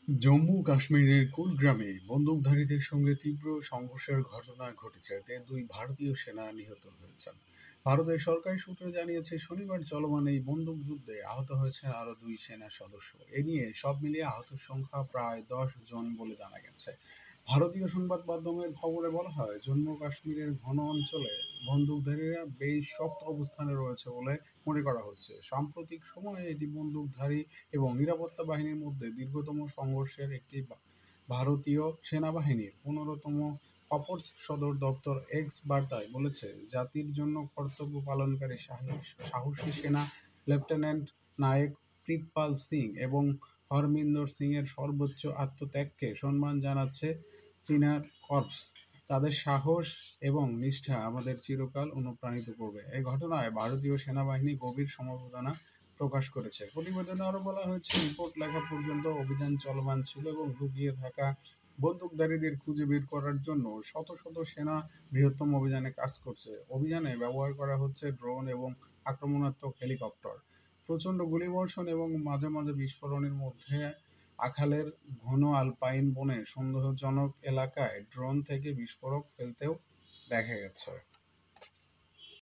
জম্মু কাশ্মীরের কুলগ্রামে বন্দুকধারীদের সঙ্গে তীব্র সংঘর্ষের ঘটনা ঘটেছে, এতে দুই ভারতীয় সেনা নিহত হয়েছেন। ভারতের সরকারি সূত্র জানিয়েছে, শনিবার চলমান এই বন্দুকযুদ্ধে আহত হয়েছেন আরও দুই সেনা সদস্য। এ নিয়ে সব মিলিয়ে আহতের সংখ্যা প্রায় 10 জন বলে জানা গেছে। ভারতীয় সংবাদ মাধ্যমের খবরে বলা হয়, জম্মু কাশ্মীরের ঘন অঞ্চলে বন্দুকধারীরা বেশ শক্ত অবস্থানে রয়েছে বলে মনে করা হচ্ছে। সাম্প্রতিক সময়ে এটি বন্দুকধারী এবং নিরাপত্তা বাহিনীর মধ্যে দীর্ঘতম সংঘর্ষের একটি। ভারতীয় সেনাবাহিনীর 15তম কর্পস সদর দপ্তর এক্স বার্তায় বলেছে, জাতির জন্য কর্তব্য পালনকারী সাহসী সেনা লেফটেন্যান্ট নায়েক প্রীতপাল সিং এবং হরমিন্দর সিং এর সর্বোচ্চ আত্মত্যাগকে সম্মান জানাচ্ছে চীনা কর্পস। তাদের সাহস এবং নিষ্ঠা আমাদের চিরকাল অনুপ্রাণিত করবে। এই ঘটনায় ভারতীয় সেনাবাহিনী গভীর সমবেদনা প্রকাশ করেছে। প্রতিবেদনে আরও বলা হয়েছে, রিপোর্ট লেখা পর্যন্ত অভিযান চলমান ছিল এবং লুকিয়ে থাকা বন্দুকধারীদের খুঁজে বের করার জন্য শত শত সেনা বৃহত্তম অভিযানে কাজ করছে। অভিযানে ব্যবহার করা হচ্ছে ড্রোন এবং আক্রমণাত্মক হেলিকপ্টার। প্রচণ্ড গুলিবর্ষণ এবং মাঝে মাঝে বিস্ফোরণের মধ্যে আখালের ঘন আলপাইন বনে সন্দেহজনক এলাকায় ড্রোন থেকে বিস্ফোরক ফেলতেও দেখা গেছে।